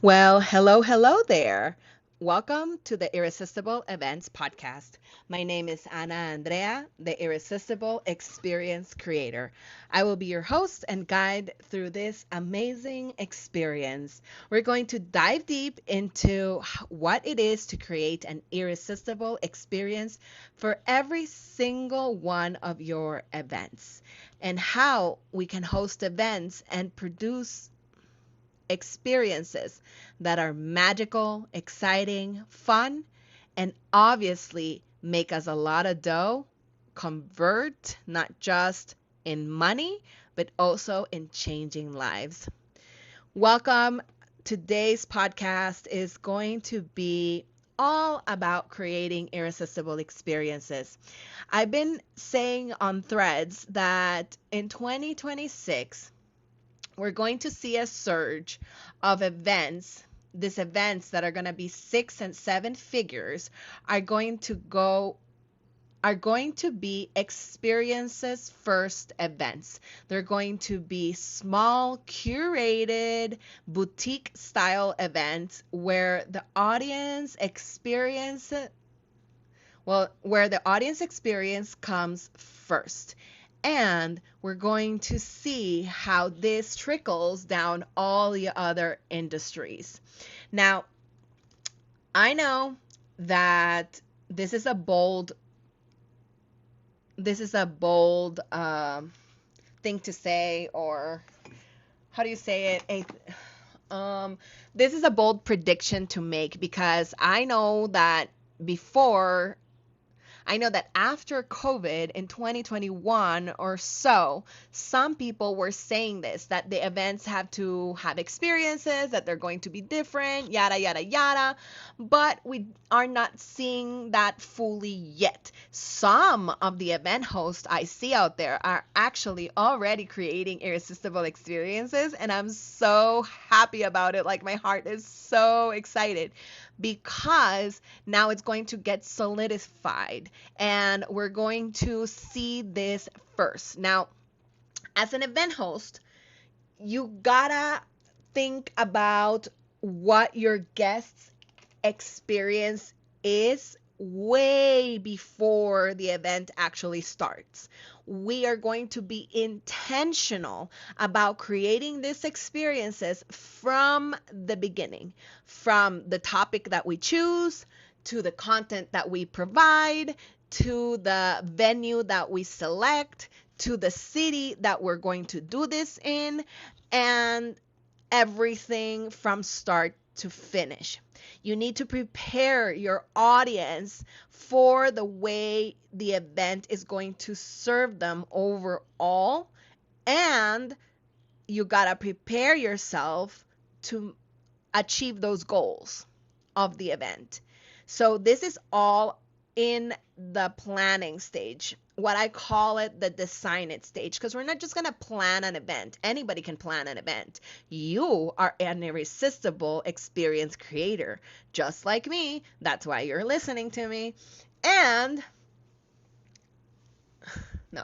Well, hello there. Welcome to the Irresistible Events Podcast. My name is Ana Andrea, the Irresistible Experience Creator. I will be your host and guide through this amazing experience. We're going to dive deep into what it is to create an irresistible experience for every single one of your events and how we can host events and produce experiences that are magical, exciting, fun, and obviously make us a lot of dough, convert not just in money, but also in changing lives. Welcome. Today's podcast is going to be all about creating irresistible experiences. I've been saying on threads that in 2026, we're going to see a surge of events. These events that are going to be 6 and 7 figures are going to be experiences first events. They're going to be small, curated, boutique style events where the audience experience comes first. And we're going to see how this trickles down all the other industries. Now, I know that this is a bold thing to say, or how do you say it? This is a bold prediction to make because before I know that after COVID in 2021 or so, some people were saying this, that the events have to have experiences, that they're going to be different, yada, yada, yada. But we are not seeing that fully yet. Some of the event hosts I see out there are actually already creating irresistible experiences, and I'm so happy about it. Like, my heart is so excited because now it's going to get solidified and we're going to see this first. Now, as an event host, you gotta think about what your guests' experience is way before the event actually starts. We are going to be intentional about creating these experiences from the beginning, from the topic that we choose, to the content that we provide, to the venue that we select, to the city that we're going to do this in, and everything from start to finish. You need to prepare your audience for the way the event is going to serve them overall, and you got to prepare yourself to achieve those goals of the event. So this is all in the planning stage. What I call it the design it stage, because we're not just going to plan an event. Anybody can plan an event. You are an irresistible experience creator, just like me. That's why you're listening to me. And no,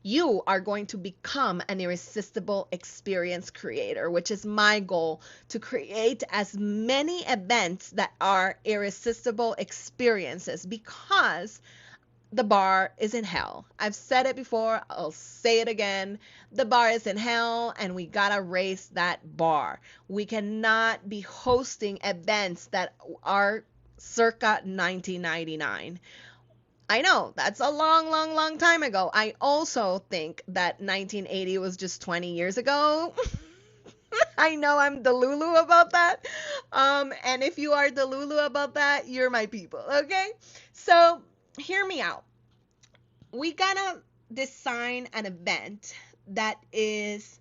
you are going to become an irresistible experience creator, which is my goal, to create as many events that are irresistible experiences, because the bar is in hell. I've said it before, I'll say it again. The bar is in hell, and we gotta raise that bar. We cannot be hosting events that are circa 1999. I know that's a long, long, long time ago. I also think that 1980 was just 20 years ago. I know I'm Delulu about that. And if you are Delulu about that, you're my people, okay? So hear me out. We gotta design an event that is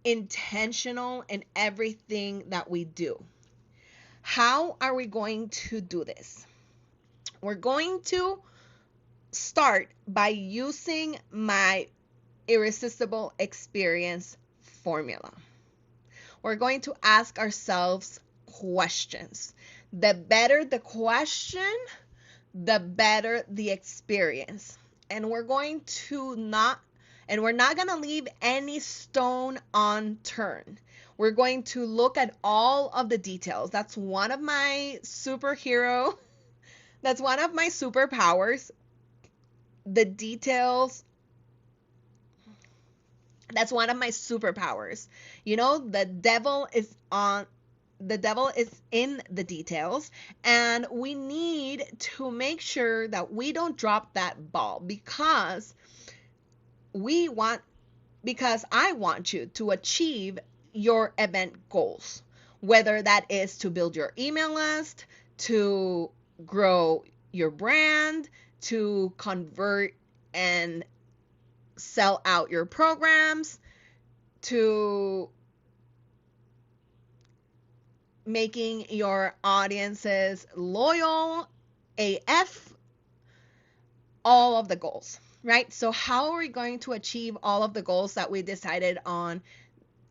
intentional in everything that we do. How are we going to do this? We're going to start by using my irresistible experience formula. We're going to ask ourselves questions. The better the question, the better the experience. And we're not going to leave any stone unturned. We're going to look at all of the details. That's one of my that's one of my superpowers. The details, that's one of my superpowers. The devil is in the details, and we need to make sure that we don't drop that ball because I want you to achieve your event goals, whether that is to build your email list, to grow your brand, to convert and sell out your programs, to making your audiences loyal AF, all of the goals, right? So how are we going to achieve all of the goals that we decided on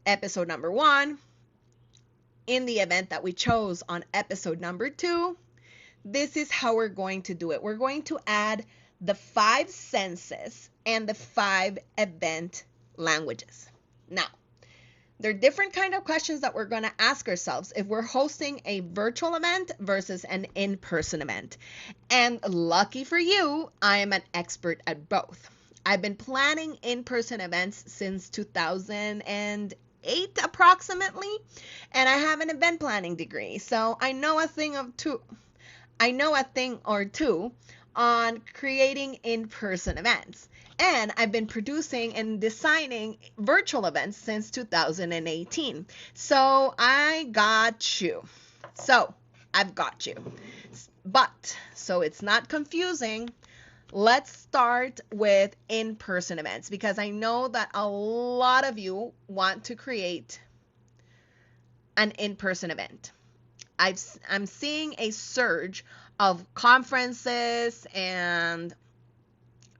episode number 1 in the event that we chose on episode number 2? This is how we're going to do it. We're going to add the 5 senses and the 5 event languages. Now, there are different kind of questions that we're going to ask ourselves if we're hosting a virtual event versus an in-person event. And lucky for you, I am an expert at both. I've been planning in-person events since 2008 approximately, and I have an event planning degree. So I know a thing or two on creating in-person events. And I've been producing and designing virtual events since 2018. So I've got you. But, so it's not confusing, let's start with in-person events, because I know that a lot of you want to create an in-person event. I'm seeing a surge of conferences and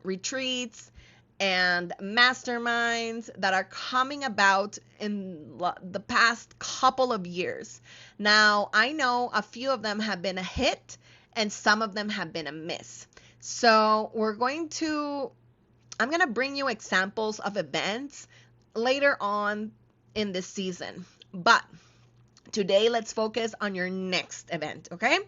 retreats and masterminds that are coming about in the past couple of years. Now, I know a few of them have been a hit and some of them have been a miss. So I'm going to bring you examples of events later on in this season. But today, let's focus on your next event, okay?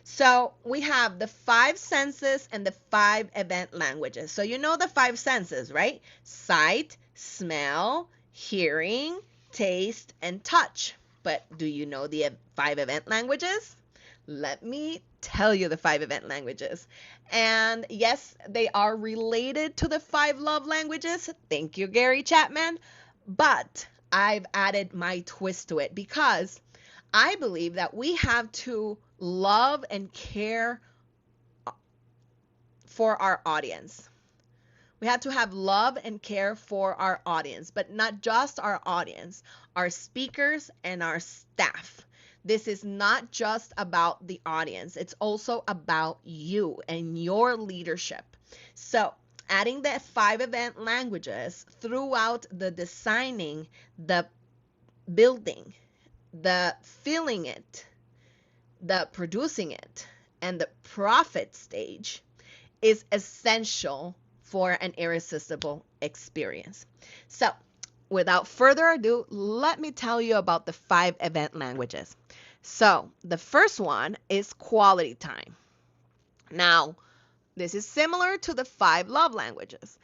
So we have the 5 senses and the 5 event languages. So you know the 5 senses, right? Sight, smell, hearing, taste, and touch. But do you know the 5 event languages? Let me tell you the 5 event languages. And yes, they are related to the 5 love languages. Thank you, Gary Chapman. But I've added my twist to it because I believe that we have to love and care for our audience. We have to have love and care for our audience, but not just our audience, our speakers and our staff. This is not just about the audience. It's also about you and your leadership. So adding the 5 event languages throughout the designing, the building, the filling it, the producing it, and the profit stage is essential for an irresistible experience. So, without further ado, let me tell you about the 5 event languages. So, the first one is quality time. Now, this is similar to the 5 love languages.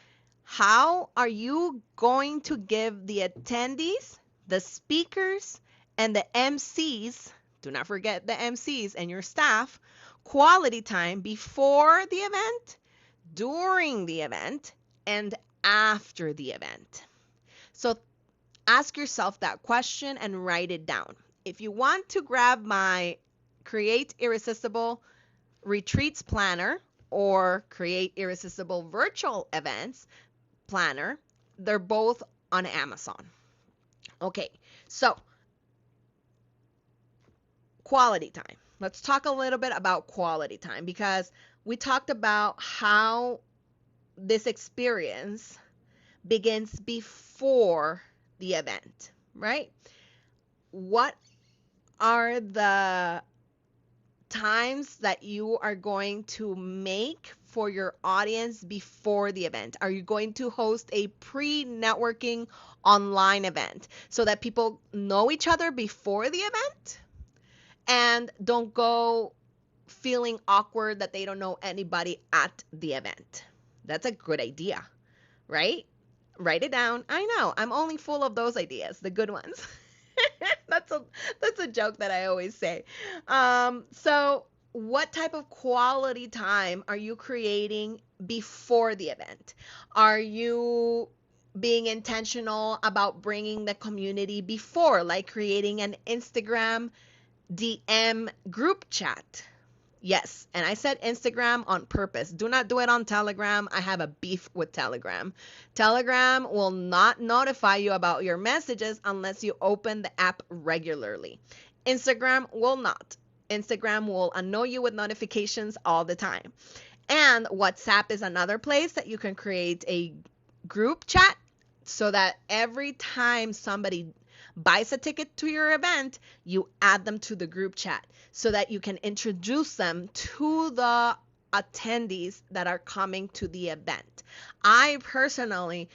How are you going to give the attendees, the speakers, and the MCs, do not forget the MCs and your staff, quality time before the event, during the event, and after the event? So ask yourself that question and write it down. If you want to grab my Create Irresistible Retreats Planner or Create Irresistible Virtual Events Planner, they're both on Amazon. Okay, so quality time. Let's talk a little bit about quality time because we talked about how this experience begins before the event, right? What are the times that you are going to make for your audience before the event? Are you going to host a pre-networking online event so that people know each other before the event and don't go feeling awkward that they don't know anybody at the event? That's a good idea, right? Write it down. I know, I'm only full of those ideas, the good ones. that's a that's a joke that I always say. So what type of quality time are you creating before the event? Are you being intentional about bringing the community before, like creating an Instagram DM group chat? Yes, and I said Instagram on purpose. Do not do it on Telegram. I have a beef with Telegram. Telegram will not notify you about your messages unless you open the app regularly. Instagram will not. Instagram will annoy you with notifications all the time. And WhatsApp is another place that you can create a group chat so that every time somebody buys a ticket to your event, you add them to the group chat so that you can introduce them to the attendees that are coming to the event. I personally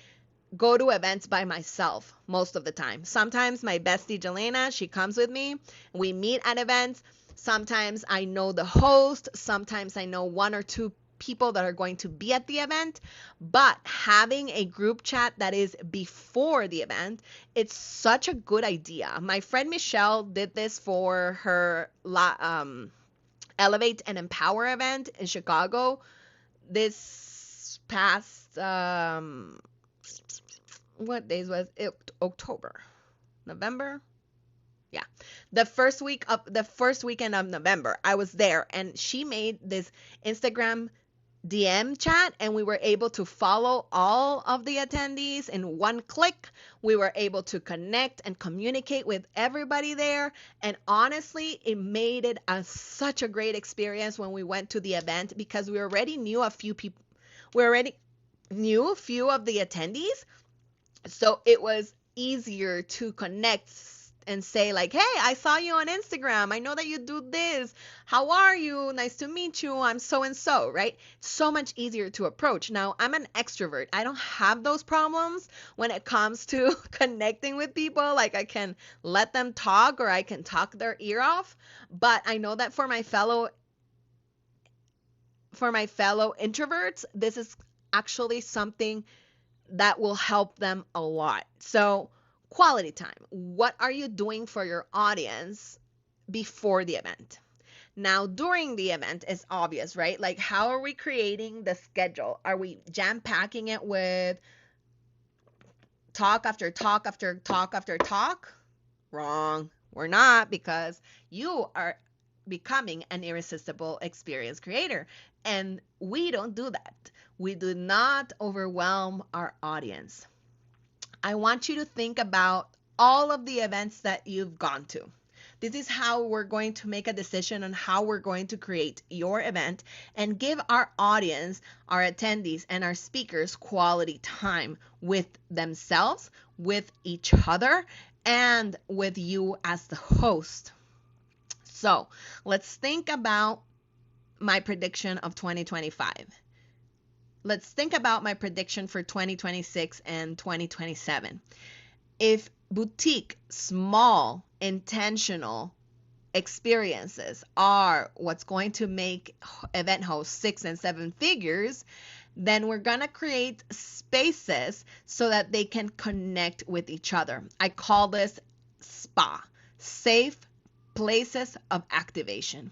go to events by myself most of the time. Sometimes my bestie Jelena, she comes with me. We meet at events. Sometimes I know the host. Sometimes I know one or two people that are going to be at the event, but having a group chat that is before the event, it's such a good idea. My friend Michelle did this for her Elevate and Empower event in Chicago this past what days was it? October, November. Yeah, the first weekend of November, I was there, and she made this Instagram DM chat, and we were able to follow all of the attendees in one click. We were able to connect and communicate with everybody there. And honestly, it made it such a great experience when we went to the event because we already knew a few people. We already knew a few of the attendees. So it was easier to connect and say like, hey, I saw you on Instagram. I know that you do this. How are you? Nice to meet you. I'm so and so, right? So much easier to approach. Now, I'm an extrovert. I don't have those problems when it comes to connecting with people. Like I can let them talk or I can talk their ear off. But I know that for my fellow introverts, this is actually something that will help them a lot. So quality time. What are you doing for your audience before the event? Now, during the event is obvious, right? Like, how are we creating the schedule? Are we jam-packing it with talk after talk after talk after talk? Wrong. We're not, because you are becoming an irresistible experience creator. And we don't do that. We do not overwhelm our audience. I want you to think about all of the events that you've gone to. This is how we're going to make a decision on how we're going to create your event and give our audience, our attendees, and our speakers quality time with themselves, with each other, and with you as the host. So let's think about my prediction of 2025. Let's think about my prediction for 2026 and 2027. If boutique, small, intentional experiences are what's going to make event hosts 6 and 7 figures, then we're going to create spaces so that they can connect with each other. I call this SPA, safe places of activation.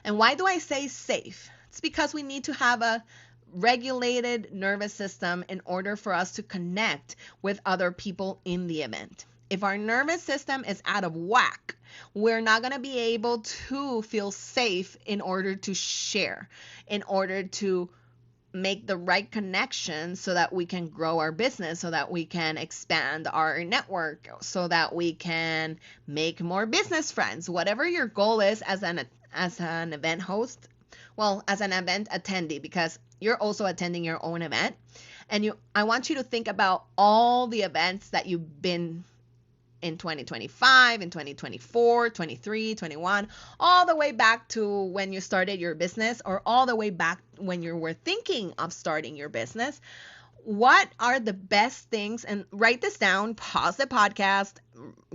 And why do I say safe? It's because we need to have a regulated nervous system in order for us to connect with other people in the event. If our nervous system is out of whack, we're not going to be able to feel safe in order to share, in order to make the right connection so that we can grow our business, so that we can expand our network, so that we can make more business friends. Whatever your goal is as an event host, well, as an event attendee, because you're also attending your own event. And I want you to think about all the events that you've been in 2025, in 2024, 23, 21, all the way back to when you started your business, or all the way back when you were thinking of starting your business. What are the best things? And write this down, pause the podcast,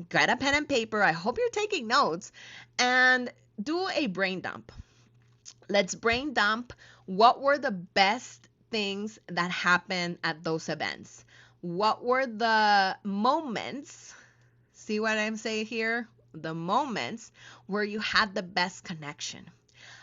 get a pen and paper. I hope you're taking notes, and do a brain dump. Let's brain dump. What were the best things that happened at those events? What were the moments? See what I'm saying here? The moments where you had the best connection.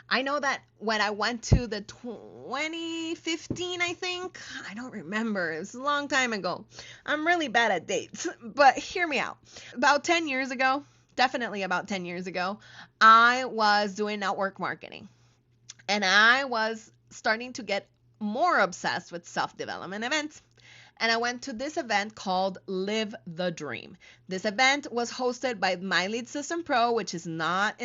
I know that when I went to the 2015, I think, I don't remember, it was a long time ago. I'm really bad at dates, but hear me out. About 10 years ago, definitely about 10 years ago, I was doing network marketing, and I was starting to get more obsessed with self-development events. And I went to this event called Live the Dream. This event was hosted by My Lead System Pro, which is not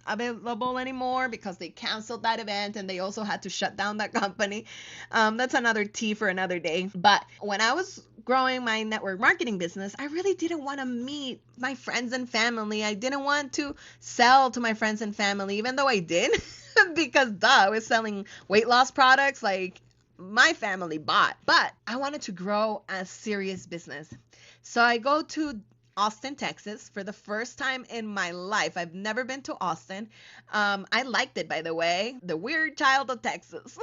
available anymore because they canceled that event, and they also had to shut down that company. That's another tea for another day. But when I was growing my network marketing business, I really didn't want to meet my friends and family. I didn't want to sell to my friends and family, even though I did, because I was selling weight loss products like my family bought. But I wanted to grow a serious business. So I go to Austin, Texas for the first time in my life. I've never been to Austin. I liked it, by the way, the weird child of Texas.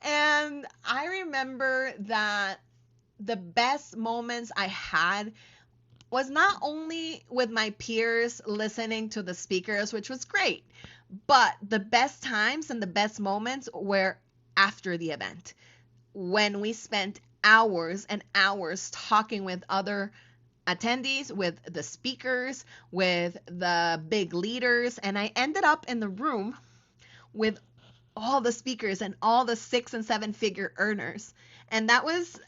And I remember that the best moments I had was not only with my peers listening to the speakers, which was great, but the best times and the best moments were after the event, when we spent hours and hours talking with other attendees, with the speakers, with the big leaders. And I ended up in the room with all the speakers and all the 6 and 7 figure earners. And that was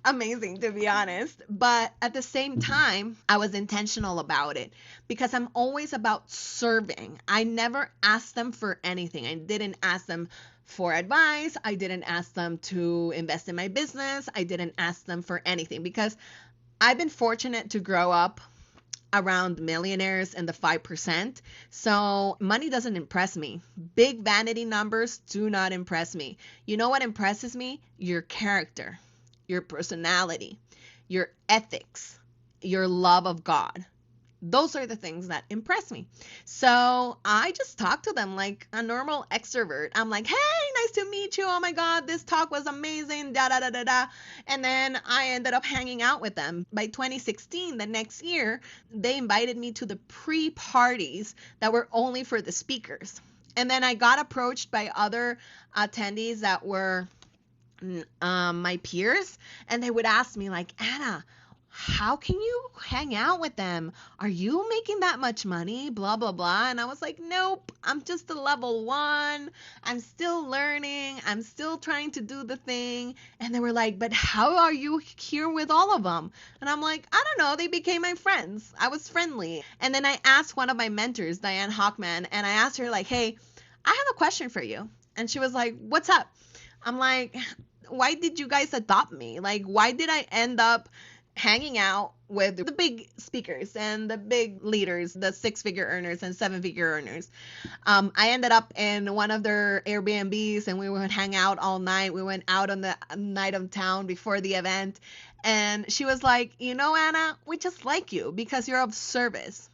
amazing, to be honest. But at the same time, I was intentional about it because I'm always about serving. I never asked them for anything. I didn't ask them for advice. I didn't ask them to invest in my business. I didn't ask them for anything because I've been fortunate to grow up around millionaires in the 5%. So money doesn't impress me. Big vanity numbers do not impress me. You know what impresses me? Your character, your personality, your ethics, your love of God. Those are the things that impress me. So I just talk to them like a normal extrovert. I'm like, hey, nice to meet you. Oh my God, this talk was amazing. Da da da da da. And then I ended up hanging out with them. By 2016, the next year, they invited me to the pre-parties that were only for the speakers. And then I got approached by other attendees that were my peers, and they would ask me like, Anna, how can you hang out with them? Are you making that much money? Blah, blah, blah. And I was like, nope, I'm just a level 1. I'm still learning. I'm still trying to do the thing. And they were like, but how are you here with all of them? And I'm like, I don't know. They became my friends. I was friendly. And then I asked one of my mentors, Diane Hockman, and I asked her like, hey, I have a question for you. And she was like, what's up? I'm like, why did you guys adopt me? Like, why did I end up hanging out with the big speakers and the big leaders, the 6-figure earners and 7-figure earners? I ended up in one of their Airbnbs, and we would hang out all night. We went out on the night of town before the event. And she was like, you know, Anna, we just like you because you're of service.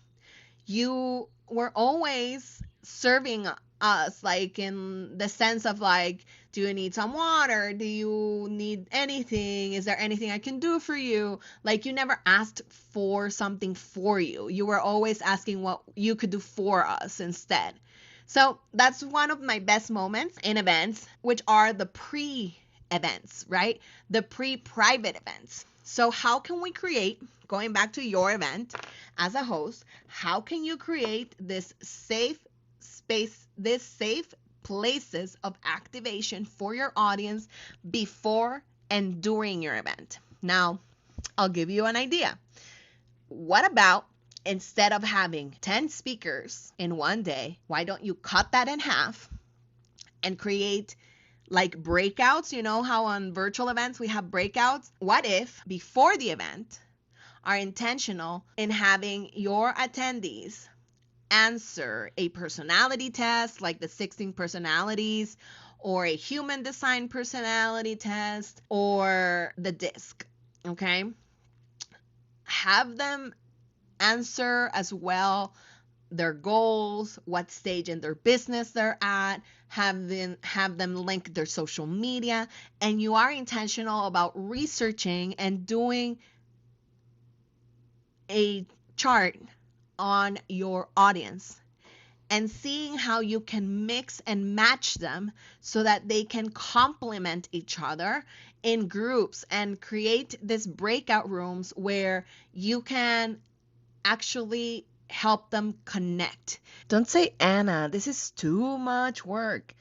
You were always serving us, like in the sense of like, do you need some water? Do you need anything? Is there anything I can do for you? Like, you never asked for something for you. You were always asking what you could do for us instead. So that's one of my best moments in events, which are the pre-events, right? The pre-private events. So how can we create, going back to your event as a host, how can you create this safe space, this safe places of activation for your audience before and during your event? Now, I'll give you an idea. What about, instead of having 10 speakers in one day, why don't you cut that in half and create like breakouts? You know how on virtual events we have breakouts? What if before the event, are intentional in having your attendees answer a personality test like the 16 personalities, or a human design personality test, or the DISC. Okay, have them answer as well their goals, what stage in their business they're at, have them link their social media, and you are intentional about researching and doing a chart on your audience and seeing how you can mix and match them so that they can complement each other in groups and create this breakout rooms where you can actually help them connect. Don't say, Anna, this is too much work.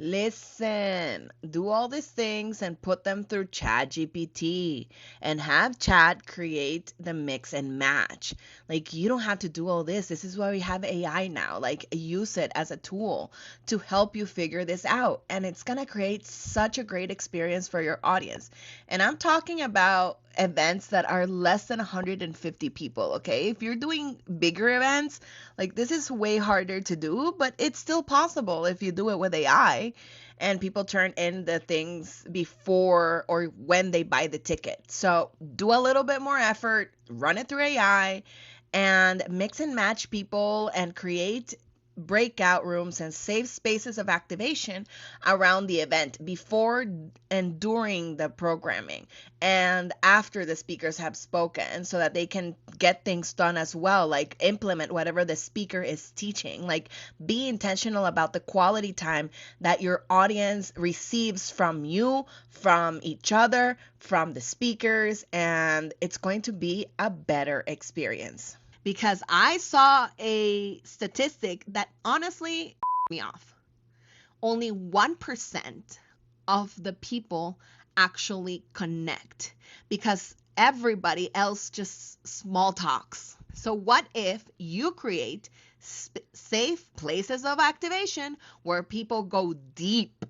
Listen, do all these things and put them through ChatGPT and have Chat create the mix and match. Like, you don't have to do all this. This is why we have AI now. Like, use it as a tool to help you figure this out. And it's going to create such a great experience for your audience. And I'm talking about events that are less than 150 people, okay? If you're doing bigger events, like, this is way harder to do, but it's still possible if you do it with AI and people turn in the things before or when they buy the ticket. So do a little bit more effort, run it through AI, and mix and match people and create breakout rooms and safe spaces of activation around the event before and during the programming and after the speakers have spoken, so that they can get things done as well, like implement whatever the speaker is teaching. Like, be intentional about the quality time that your audience receives from you, from each other, from the speakers, and it's going to be a better experience. Because I saw a statistic that honestly me off. Only 1% of the people actually connect because everybody else just small talks. So what if you create safe places of activation where people go deep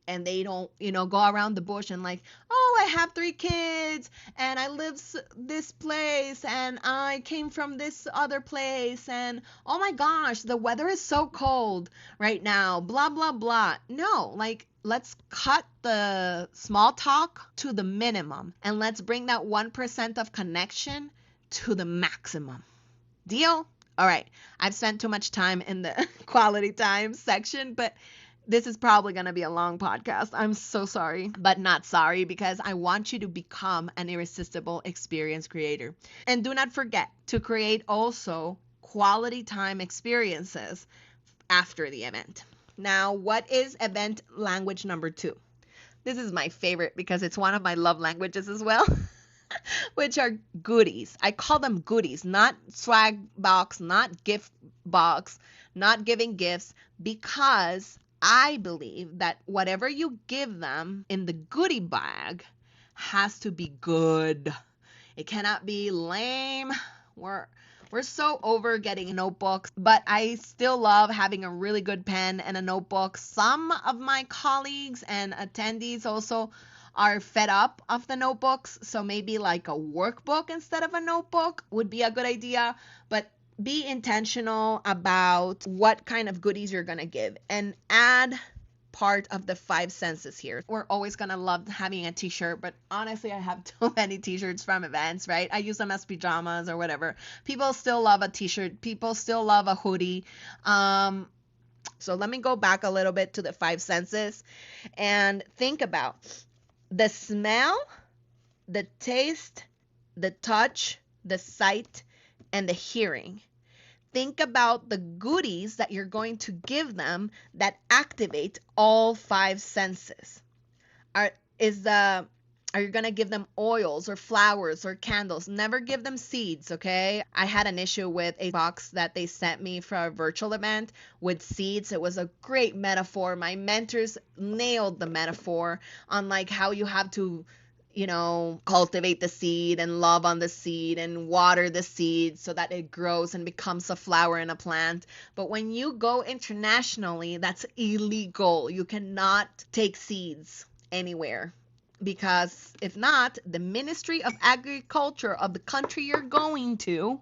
and they don't, go around the bush and like, oh, I have 3 kids and I live this place and I came from this other place and oh my gosh, the weather is so cold right now, blah, blah, blah. No, like, let's cut the small talk to the minimum and let's bring that 1% of connection to the maximum. Deal? All right. I've spent too much time in the quality time section, but this is probably going to be a long podcast. I'm so sorry, but not sorry, because I want you to become an irresistible experience creator. And do not forget to create also quality time experiences after the event. Now, what is event language number 2? This is my favorite because it's one of my love languages as well, which are goodies. I call them goodies, not swag box, not gift box, not giving gifts, because I believe that whatever you give them in the goodie bag has to be good. It cannot be lame. We're so over getting notebooks, but I still love having a really good pen and a notebook. Some of my colleagues and attendees also are fed up of the notebooks, so maybe like a workbook instead of a notebook would be a good idea. But be intentional about what kind of goodies you're going to give and add part of the 5 senses here. We're always going to love having a t-shirt, but honestly, I have too many t-shirts from events, right? I use them as pajamas or whatever. People still love a t-shirt. People still love a hoodie. So let me go back a little bit to the 5 senses and think about the smell, the taste, the touch, the sight, and the hearing. Think about the goodies that you're going to give them that activate all 5 senses. Are you going to give them oils or flowers or candles? Never give them seeds, okay? I had an issue with a box that they sent me for a virtual event with seeds. It was a great metaphor. My mentors nailed the metaphor on like how you have to cultivate the seed and love on the seed and water the seed so that it grows and becomes a flower and a plant. But when you go internationally, that's illegal. You cannot take seeds anywhere. Because if not, the Ministry of Agriculture of the country you're going to,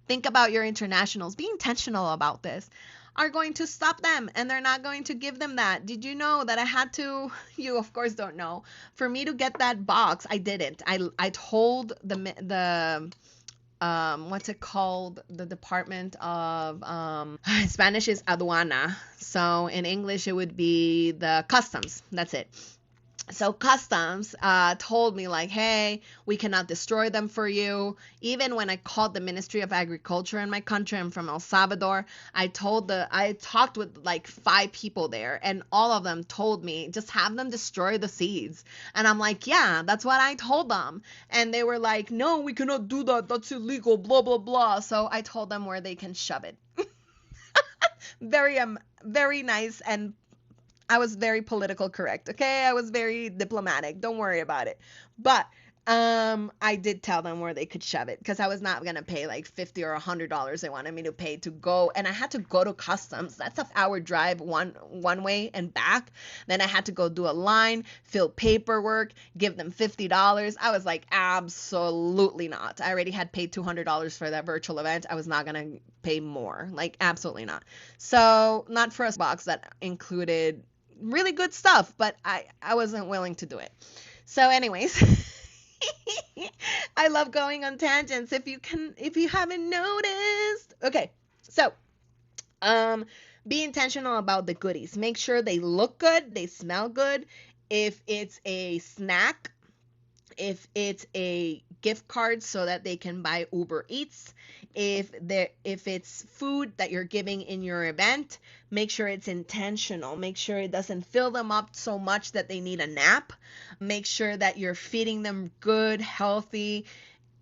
think about your internationals, be intentional about this, are going to stop them and they're not going to give them that. Did you know that I had to, you of course don't know, for me to get that box, I didn't. I told the what's it called? The Department of Spanish is aduana. So in English it would be the customs. That's it. So customs told me like, hey, we cannot destroy them for you. Even when I called the Ministry of Agriculture in my country, I'm from El Salvador, I talked with like 5 people there, and all of them told me just have them destroy the seeds. And I'm like, yeah, that's what I told them. And they were like, no, we cannot do that, that's illegal, blah blah blah. So I told them where they can shove it. Very nice, and I was very political correct, okay? I was very diplomatic. Don't worry about it. But I did tell them where they could shove it because I was not gonna pay like $50 or $100 they wanted me to pay to go, and I had to go to customs. That's a hour drive one way and back. Then I had to go do a line, fill paperwork, give them $50. I was like, absolutely not. I already had paid $200 for that virtual event. I was not gonna pay more, like absolutely not. So not for a box that included really good stuff, but I wasn't willing to do it. So anyways, I love going on tangents if you haven't noticed. Okay. So, be intentional about the goodies. Make sure they look good, they smell good. If it's a snack, if it's a gift card so that they can buy Uber Eats, if it's food that you're giving in your event, make sure it's intentional. Make sure it doesn't fill them up so much that they need a nap. Make sure that you're feeding them good, healthy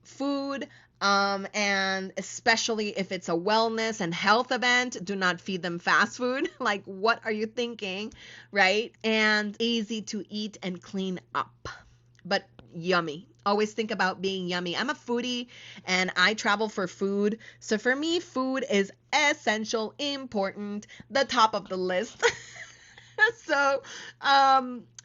food. And especially if it's a wellness and health event, do not feed them fast food. Like, what are you thinking, right? And easy to eat and clean up, but yummy. Always think about being yummy. I'm a foodie and I travel for food. So for me, food is essential, important, the top of the list. So,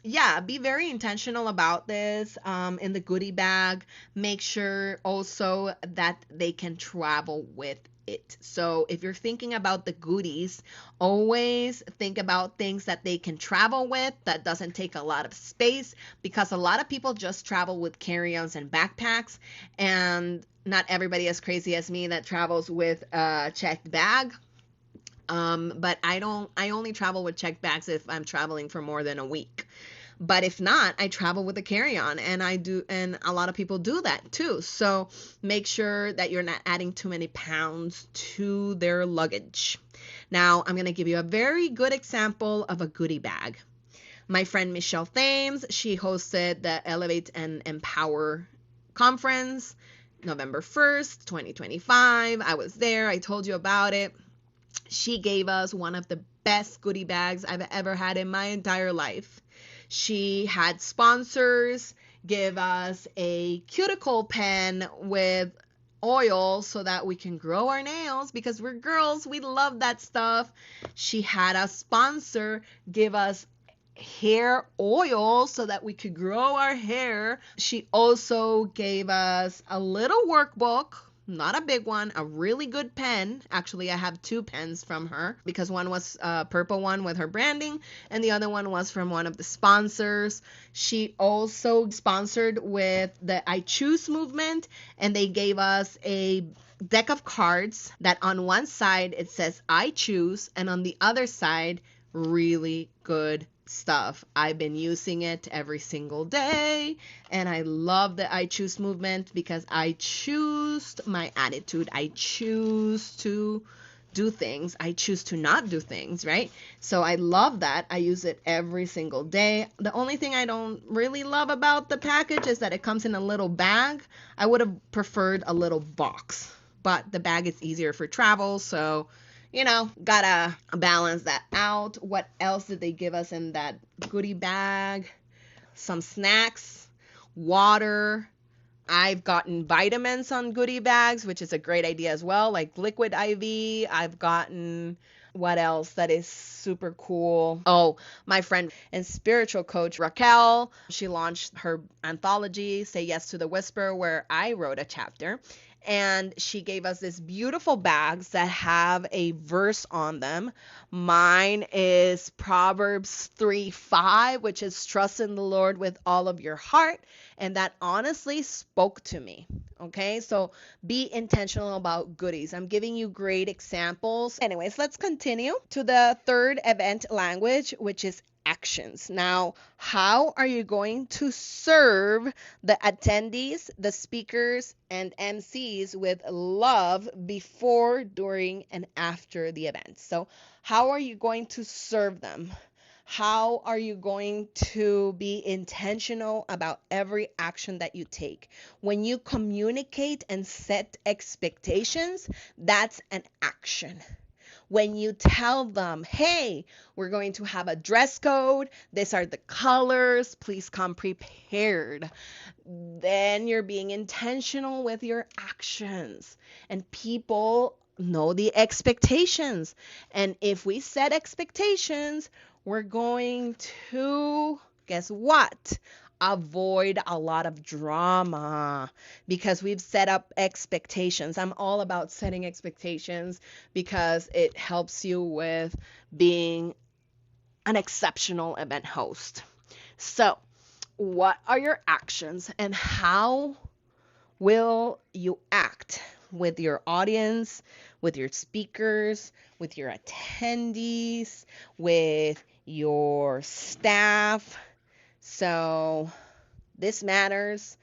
yeah, be very intentional about this in the goodie bag. Make sure also that they can travel with it. So if you're thinking about the goodies, always think about things that they can travel with that doesn't take a lot of space, because a lot of people just travel with carry-ons and backpacks, and not everybody as crazy as me that travels with a checked bag. But I only travel with checked bags if I'm traveling for more than a week. But if not, I travel with a carry-on, and a lot of people do that too. So make sure that you're not adding too many pounds to their luggage. Now, I'm going to give you a very good example of a goodie bag. My friend Michelle Thames, she hosted the Elevate and Empower conference, November 1st, 2025. I was there. I told you about it. She gave us one of the best goodie bags I've ever had in my entire life. She had sponsors give us a cuticle pen with oil so that we can grow our nails, because we're girls, we love that stuff. She had a sponsor give us hair oil so that we could grow our hair. She also gave us a little workbook, not a big one, a really good pen. Actually, I have 2 pens from her, because one was a purple one with her branding and the other one was from one of the sponsors. She also sponsored with the I Choose movement, and they gave us a deck of cards that on one side it says I choose, and on the other side, really good stuff. I've been using it every single day, and I love the I Choose movement because I choose my attitude. I choose to do things. I choose to not do things, right? So I love that. I use it every single day. The only thing I don't really love about the package is that it comes in a little bag. I would have preferred a little box, but the bag is easier for travel, so gotta balance that out. What else did they give us in that goodie bag? Some snacks, water. I've gotten vitamins on goodie bags, which is a great idea as well, like liquid IV. I've gotten What else that is super cool? Oh, my friend and spiritual coach Raquel, she launched her anthology, Say Yes to the Whisper, where I wrote a chapter. And she gave us these beautiful bags that have a verse on them. Mine is Proverbs 3:5, which is trust in the Lord with all of your heart. And that honestly spoke to me. Okay, so be intentional about goodies. I'm giving you great examples. Anyways, let's continue to the third event language, which is actions. Now, how are you going to serve the attendees, the speakers, and MCs with love before, during, and after the event? So, how are you going to serve them? How are you going to be intentional about every action that you take? When you communicate and set expectations, that's an action. When you tell them, hey, we're going to have a dress code, these are the colors, please come prepared, then you're being intentional with your actions. And people know the expectations. And if we set expectations, we're going to, guess what? Avoid a lot of drama because we've set up expectations. I'm all about setting expectations because it helps you with being an exceptional event host. So, what are your actions and how will you act with your audience, with your speakers, with your attendees, with your staff? So this matters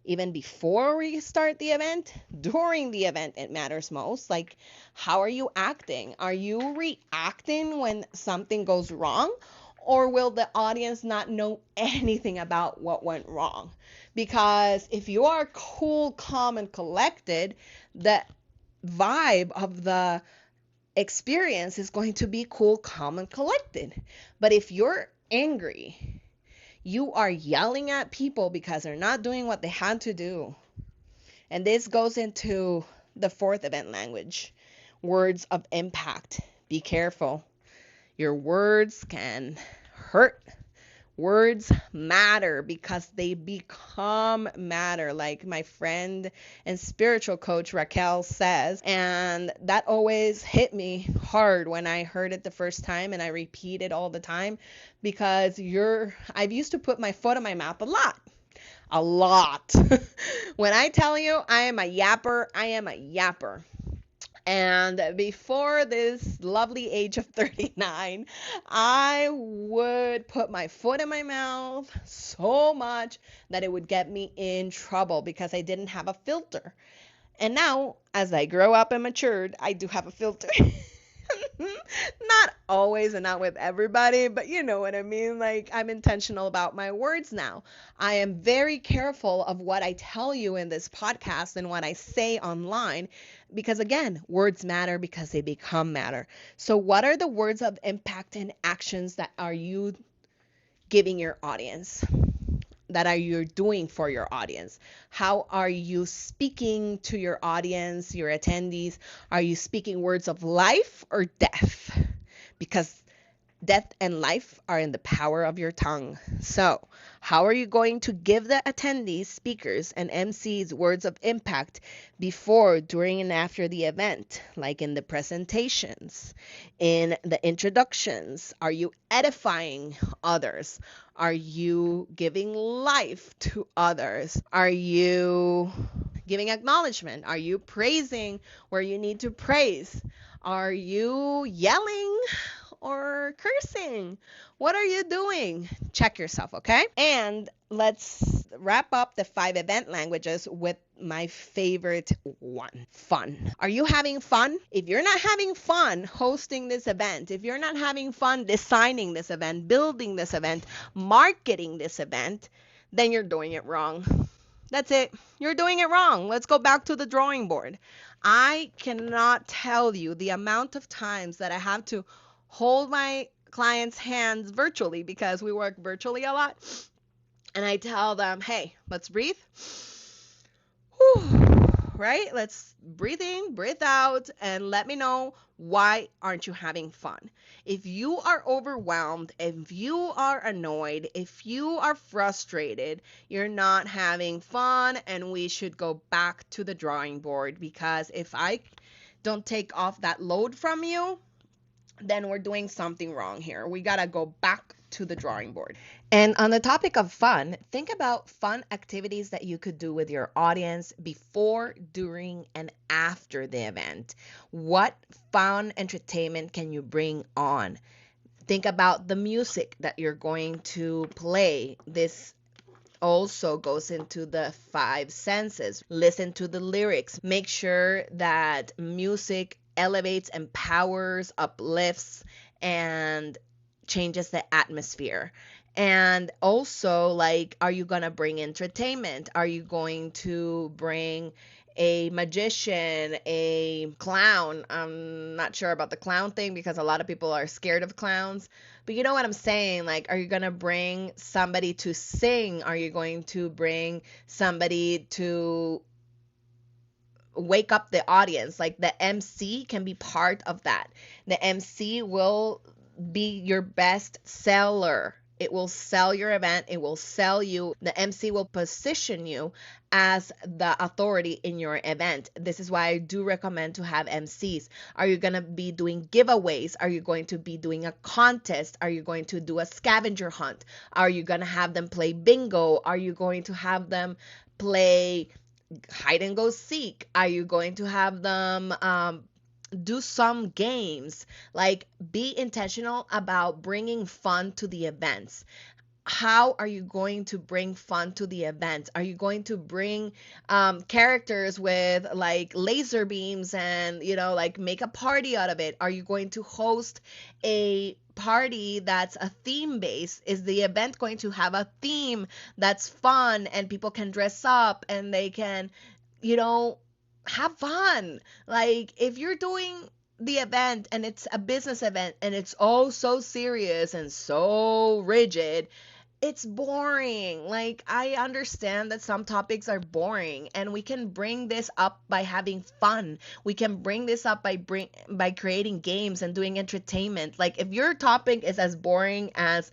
even before we start the event. During the event, it matters most. Like, how are you acting? Are you reacting when something goes wrong? Or will the audience not know anything about what went wrong? Because if you are cool, calm, and collected, the vibe of the experience is going to be cool, calm, and collected. But if you're angry, you are yelling at people because they're not doing what they had to do. And this goes into the fourth event language, words of impact. Be careful. Your words can hurt. Words matter because they become matter, like my friend and spiritual coach Raquel says. And that always hit me hard when I heard it the first time, and I repeat it all the time because I've used to put my foot in my mouth a lot. When I tell you I am a yapper, I am a yapper. And before this lovely age of 39, I would put my foot in my mouth so much that it would get me in trouble because I didn't have a filter. And now, as I grow up and matured, I do have a filter. Not always and not with everybody, but you know what I mean. Like, I'm intentional about my words now. I am very careful of what I tell you in this podcast and what I say online because, again, words matter because they become matter. So what are the words of impact and actions that are you giving your audience? That are you doing for your audience? How are you speaking to your audience, your attendees? Are you speaking words of life or death? Because death and life are in the power of your tongue. So, how are you going to give the attendees, speakers, and MCs words of impact before, during, and after the event? Like in the presentations, in the introductions? Are you edifying others? Are you giving life to others? Are you giving acknowledgement? Are you praising where you need to praise? Are you yelling or cursing? What are you doing? Check yourself, okay? And let's wrap up the 5 event languages with my favorite one, fun. Are you having fun? If you're not having fun hosting this event, if you're not having fun designing this event, building this event, marketing this event, then you're doing it wrong. That's it. You're doing it wrong. Let's go back to the drawing board. I cannot tell you the amount of times that I have to hold my clients' hands virtually because we work virtually a lot. And I tell them, hey, let's breathe. Whew. right? Let's breathe in, breathe out, and let me know, why aren't you having fun? If you are overwhelmed, if you are annoyed, if you are frustrated, you're not having fun, and we should go back to the drawing board, because if I don't take off that load from you, then we're doing something wrong here. We gotta go back to the drawing board. And on the topic of fun, think about fun activities that you could do with your audience before, during, and after the event. What fun entertainment can you bring on? Think about the music that you're going to play. This also goes into the five senses. Listen to the lyrics. Make sure that music elevates, empowers, uplifts, and changes the atmosphere. And also, like, are you going to bring entertainment? Are you going to bring a magician, a clown? I'm not sure about the clown thing because a lot of people are scared of clowns. But you know what I'm saying? Like, are you going to bring somebody to sing? Are you going to bring somebody to wake up the audience? Like, the MC can be part of that. The MC will be your best seller. It will sell your event. It will sell you. The MC will position you as the authority in your event. This is why I do recommend to have MCs. Are you going to be doing giveaways? Are you going to be doing a contest? Are you going to do a scavenger hunt? Are you going to have them play bingo? Are you going to have them play hide and go seek? Are you going to have them do some games? Like, be intentional about bringing fun to the events. How are you going to bring fun to the event? Are you going to bring characters with like laser beams and, like, make a party out of it? Are you going to host a party that's a theme based? Is the event going to have a theme that's fun and people can dress up and they can, have fun? Like, if you're doing the event and it's a business event and it's all so serious and so rigid, it's boring. Like, I understand that some topics are boring, and we can bring this up by having fun. We can bring this up by creating games and doing entertainment. Like, if your topic is as boring as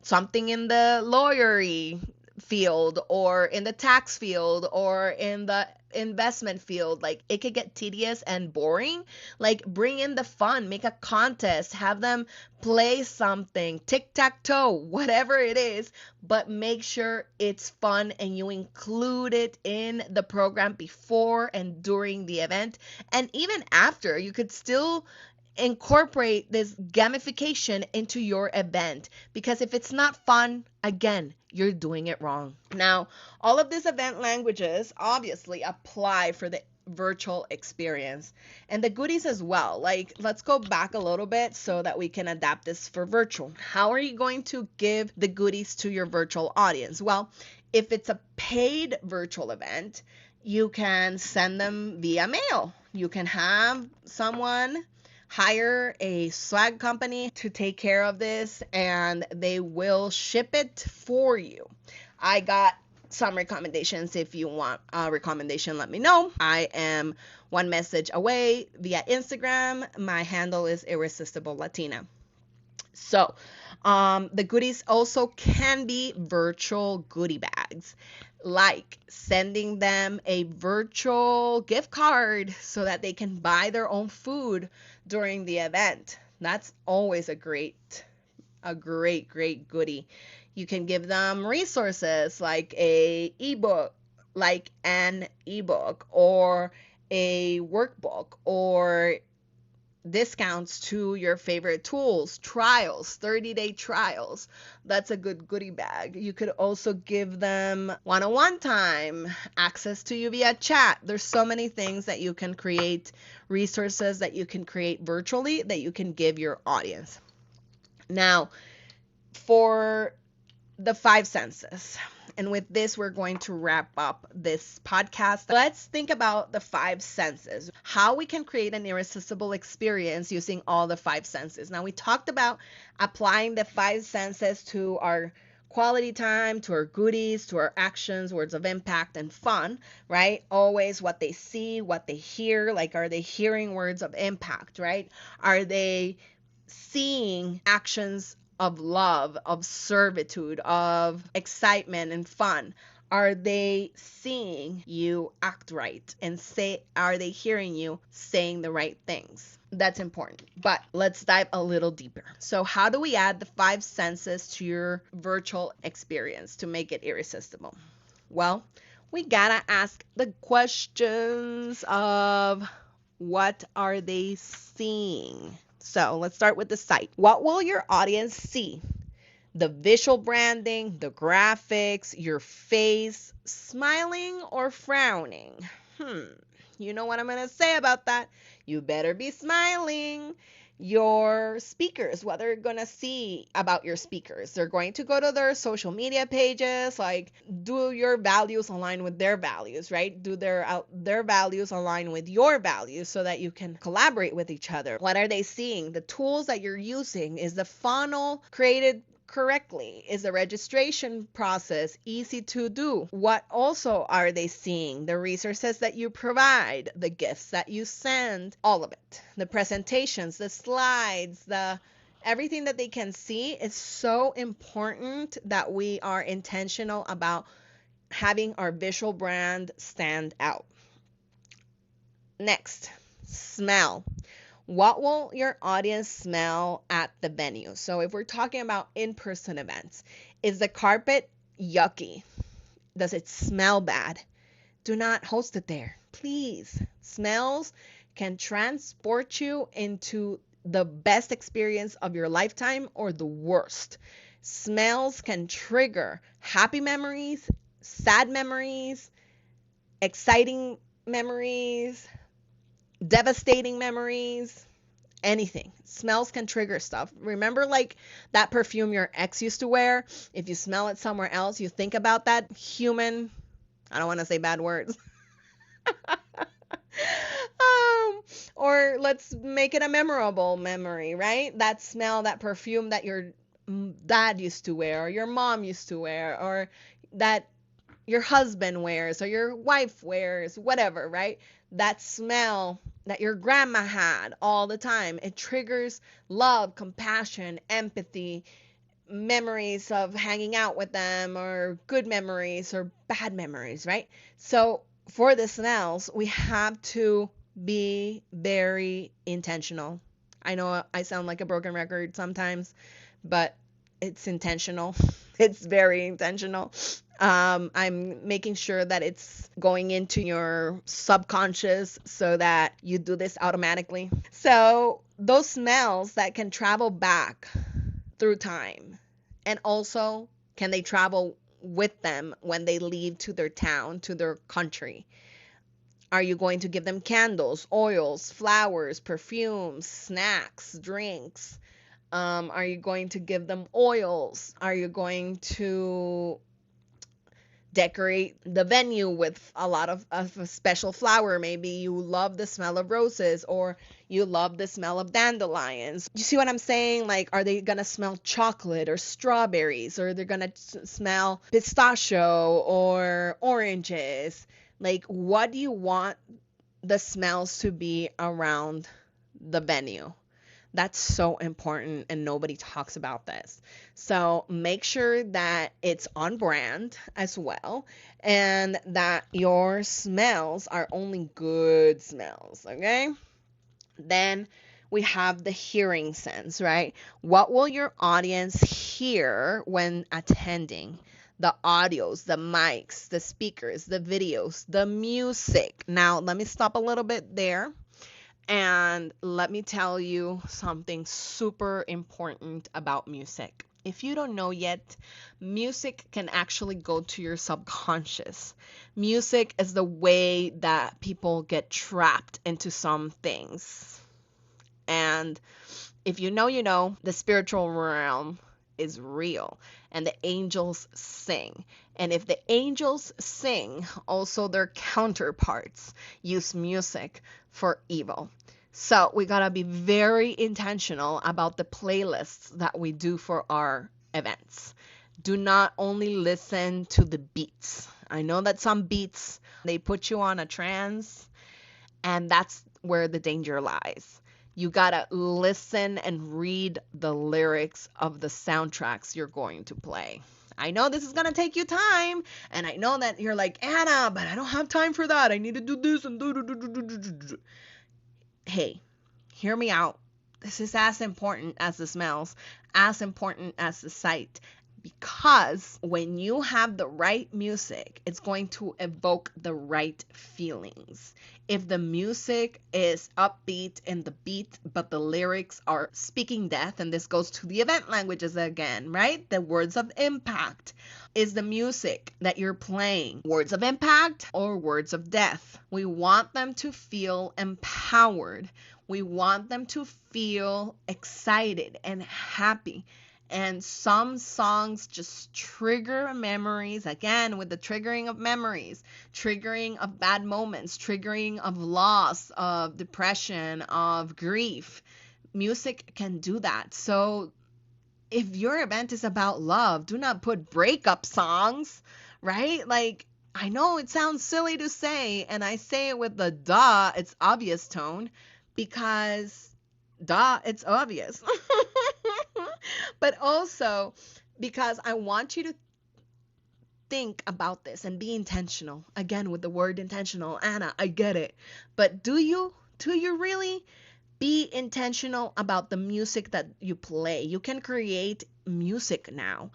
something in the lawyery field or in the tax field or in the investment field, like, it could get tedious and boring. Like, bring in the fun, make a contest, have them play something, tic-tac-toe, whatever it is, but make sure it's fun and you include it in the program before and during the event. And even after, you could still incorporate this gamification into your event, because if it's not fun, again, you're doing it wrong. Now, all of these event languages obviously apply for the virtual experience and the goodies as well. Like, let's go back a little bit so that we can adapt this for virtual. How are you going to give the goodies to your virtual audience? Well, if it's a paid virtual event, you can send them via mail. You can have someone hire a swag company to take care of this, and they will ship it for you. I got some recommendations. If you want a recommendation, let me know. I am one message away via Instagram. My handle is Irresistible Latina. So, the goodies also can be virtual goodie bags, like sending them a virtual gift card so that they can buy their own food during the event. That's always a great goodie. You can give them resources like an ebook or a workbook, or discounts to your favorite tools, trials, 30-day trials. That's a good goodie bag. You could also give them one-on-one time, access to you via chat. There's so many things that you can create, resources that you can create virtually that you can give your audience. Now, for the five senses. And with this, we're going to wrap up this podcast. Let's think about the five senses, how we can create an irresistible experience using all the five senses. Now, we talked about applying the five senses to our quality time, to our goodies, to our actions, words of impact, and fun, right? Always what they see, what they hear. Like, are they hearing words of impact, right? Are they seeing actions of love, of servitude, of excitement and fun? Are they seeing you act right and are they hearing you saying the right things? That's important. But let's dive a little deeper. So, how do we add the five senses to your virtual experience to make it irresistible? Well, we gotta ask the questions of what are they seeing? So, let's start with the sight. What will your audience see? The visual branding, the graphics, your face, smiling or frowning? You know what I'm going to say about that? You better be smiling. Your speakers, what they're going to see about your speakers. They're going to go to their social media pages, like, do your values align with their values, right? Do their values align with your values so that you can collaborate with each other? What are they seeing? The tools that you're using, is the funnel created correctly? Is the registration process easy to do? What also are they seeing? The resources that you provide, the gifts that you send, all of it. The presentations, the slides, everything that they can see is so important that we are intentional about having our visual brand stand out. Next, smell. What will your audience smell at the venue? So if we're talking about in-person events, is the carpet yucky? Does it smell bad? Do not host it there, please. Smells can transport you into the best experience of your lifetime or the worst. Smells can trigger happy memories, sad memories, exciting memories, devastating memories, anything. Smells can trigger stuff. Remember, like, that perfume your ex used to wear? If you smell it somewhere else, you think about that human, I don't want to say bad words. Or let's make it a memorable memory, right? That smell, that perfume that your dad used to wear, or your mom used to wear, or that your husband wears, or your wife wears, whatever, right? That smell that your grandma had all the time, it triggers love, compassion, empathy, memories of hanging out with them, or good memories or bad memories, right? So for the smells, we have to be very intentional. I know I sound like a broken record sometimes, but it's intentional. It's very intentional. I'm making sure that it's going into your subconscious so that you do this automatically. So those smells that can travel back through time, and also can they travel with them when they leave to their town, to their country? Are you going to give them candles, oils, flowers, perfumes, snacks, drinks? Are you going to give them oils? Are you going to decorate the venue with a lot of a special flower? Maybe you love the smell of roses, or you love the smell of dandelions. You see what I'm saying? Like, are they gonna smell chocolate or strawberries, or they're gonna smell pistachio or oranges? Like, what do you want the smells to be around the venue? That's so important, and nobody talks about this. So make sure that it's on brand as well, and that your smells are only good smells, okay? Then we have the hearing sense, right? What will your audience hear when attending? The audios, the mics, the speakers, the videos, the music. Now, let me stop a little bit there. And let me tell you something super important about music. If you don't know yet, music can actually go to your subconscious. Music is the way that people get trapped into some things. And if you know, you know, the spiritual realm is real, and the angels sing. And if the angels sing, also their counterparts use music for evil. So we gotta be very intentional about the playlists that we do for our events. Do not only listen to the beats. I know that some beats, they put you on a trance, and that's where the danger lies. You gotta listen and read the lyrics of the soundtracks you're going to play. I know this is gonna take you time, and I know that you're like, Anna, but I don't have time for that. I need to do this and do. Hey, hear me out. This is as important as the smells, as important as the sight. Because when you have the right music, it's going to evoke the right feelings. If the music is upbeat in the beat, but the lyrics are speaking death, and this goes to the event languages again, right? The words of impact. Is the music that you're playing words of impact or words of death? We want them to feel empowered. We want them to feel excited and happy. And some songs just trigger memories, again, with the triggering of memories, triggering of bad moments, triggering of loss, of depression, of grief. Music can do that. So if your event is about love, do not put breakup songs, right? Like, I know it sounds silly to say, and I say it with the duh, it's obvious tone, because duh, it's obvious. But also because I want you to think about this and be intentional. Again, with the word intentional, Anna, I get it. But do you really be intentional about the music that you play? You can create music now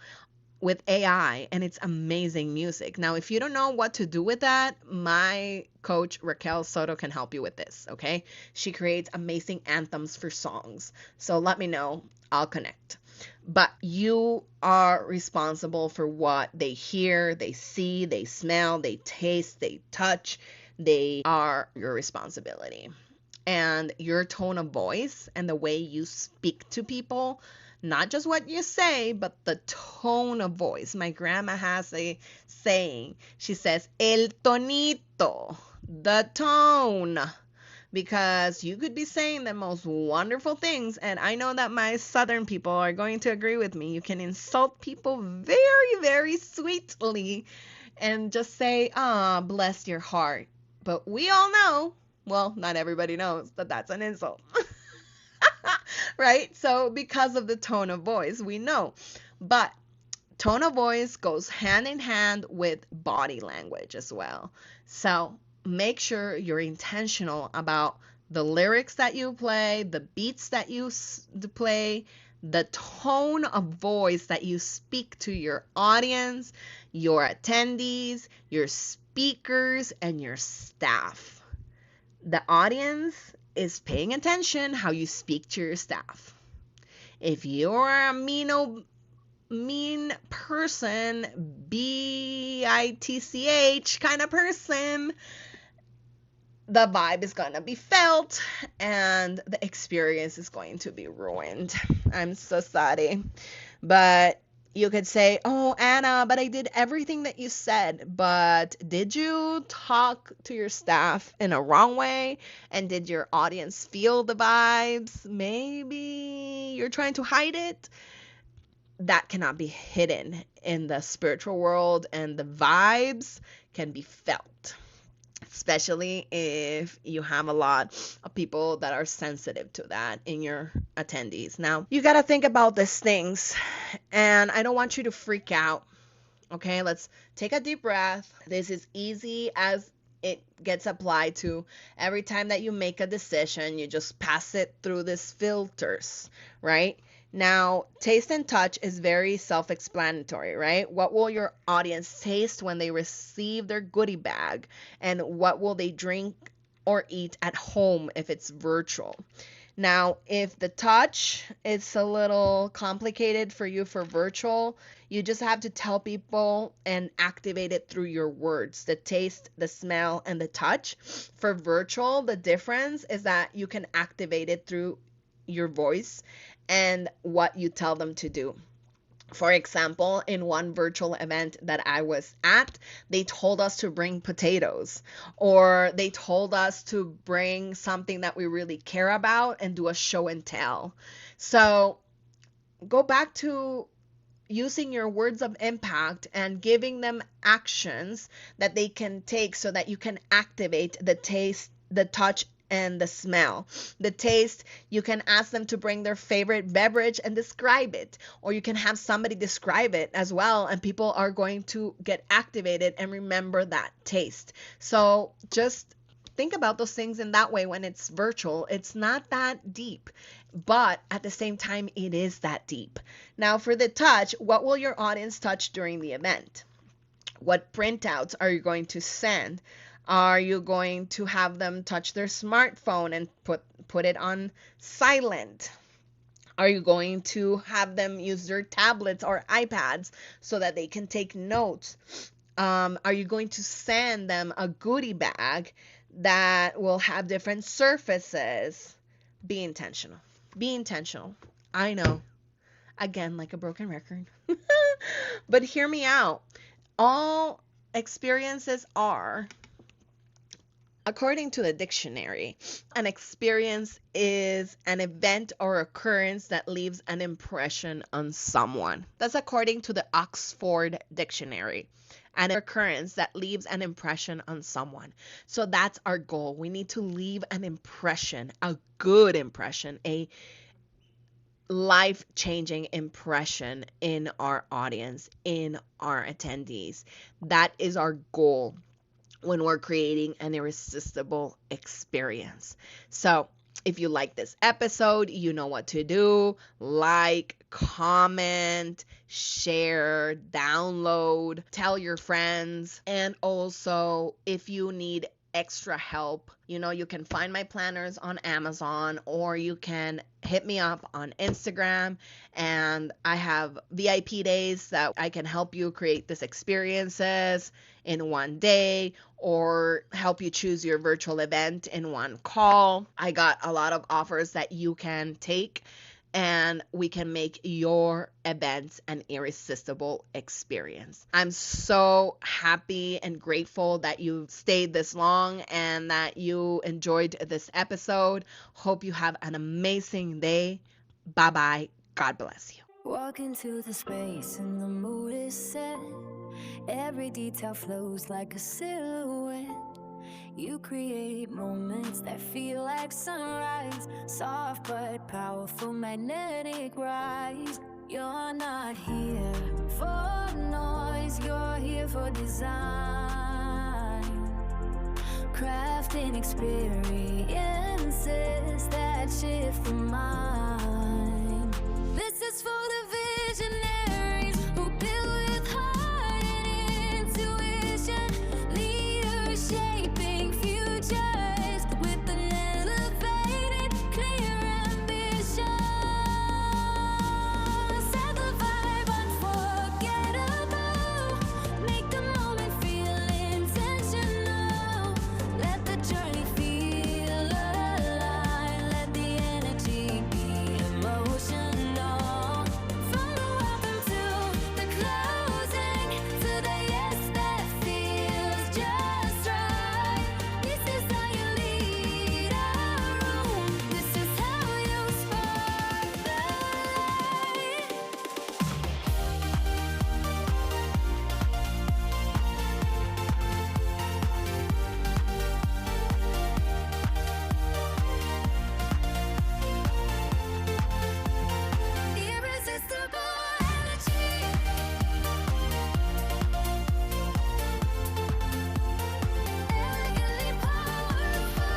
with AI, and it's amazing music. Now, if you don't know what to do with that, my coach Raquel Soto can help you with this, okay? She creates amazing anthems for songs. So let me know, I'll connect. But you are responsible for what they hear, they see, they smell, they taste, they touch. They are your responsibility. And your tone of voice and the way you speak to people, not just what you say, but the tone of voice. My grandma has a saying. She says, el tonito, the tone. Because you could be saying the most wonderful things, and I know that my southern people are going to agree with me. You can insult people very, very sweetly and just say, ah, bless your heart. But we all know, well, not everybody knows that that's an insult. Right? So because of the tone of voice, we know. But tone of voice goes hand in hand with body language as well. So make sure you're intentional about the lyrics that you play, the beats that you play, the tone of voice that you speak to your audience, your attendees, your speakers, and your staff. The audience is paying attention how you speak to your staff. If you're a mean person, bitch kind of person, the vibe is gonna be felt and the experience is going to be ruined. I'm so sorry. But you could say, oh, Anna, but I did everything that you said. But did you talk to your staff in a wrong way? And did your audience feel the vibes? Maybe you're trying to hide it. That cannot be hidden in the spiritual world, and the vibes can be felt, especially if you have a lot of people that are sensitive to that in your attendees. Now, you got to think about these things, and I don't want you to freak out. Okay, let's take a deep breath. This is easy as it gets applied to every time that you make a decision. You just pass it through these filters, right? Now, taste and touch is very self-explanatory, right? What will your audience taste when they receive their goodie bag? And what will they drink or eat at home if it's virtual? Now, if the touch is a little complicated for you for virtual, you just have to tell people and activate it through your words. The taste, the smell, and the touch. For virtual, the difference is that you can activate it through your voice and what you tell them to do. For example, in one virtual event that I was at, they told us to bring potatoes, or they told us to bring something that we really care about and do a show and tell. So go back to using your words of impact and giving them actions that they can take so that you can activate the taste, the touch, and the smell. The taste, you can ask them to bring their favorite beverage and describe it, or you can have somebody describe it as well, and people are going to get activated and remember that taste. So just think about those things in that way. When it's virtual, it's not that deep, but at the same time, it is that deep. Now, for the touch, what will your audience touch during the event? What printouts are you going to send? Are you going to have them touch their smartphone and put it on silent? Are you going to have them use their tablets or iPads so that they can take notes? Are you going to send them a goodie bag that will have different surfaces? Be intentional. Be intentional. I know. Again, like a broken record. But hear me out. All experiences are, according to the dictionary, an experience is an event or occurrence that leaves an impression on someone. That's according to the Oxford Dictionary. An occurrence that leaves an impression on someone. So that's our goal. We need to leave an impression, a good impression, a life-changing impression in our audience, in our attendees. That is our goal when we're creating an irresistible experience. So if you like this episode, you know what to do. Like, comment, share, download, tell your friends. And also, if you need extra help, you can find my planners on Amazon, or you can hit me up on Instagram, and I have VIP days that I can help you create these experiences in one day, or help you choose your virtual event in one call. I got a lot of offers that you can take, and we can make your events an irresistible experience. I'm so happy and grateful that you stayed this long and that you enjoyed this episode. Hope you have an amazing day. Bye-bye. God bless you. Walk into the space and the mood is set. Every detail flows like a silhouette. You create moments that feel like sunrise. Soft but powerful magnetic rise. You're not here for noise, you're here for design. Crafting experiences that shift the mind. This is for the visionaries who build with heart and intuition. Leaders shaping futures with an elevated, clear ambition. Set the vibe unforgettable. Make the moment feel intentional. Let the journey feel alive. Let the energy be emotional. From the welcome to the closing, to the yes that feels just right. This is how you lead a room. This is how you spark the light. Irresistible energy. Elegantly powerful.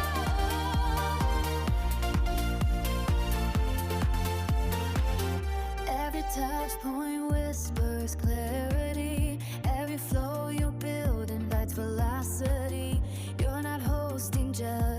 Every touch point whispers clarity. Every flow you build invites velocity. You're not hosting, just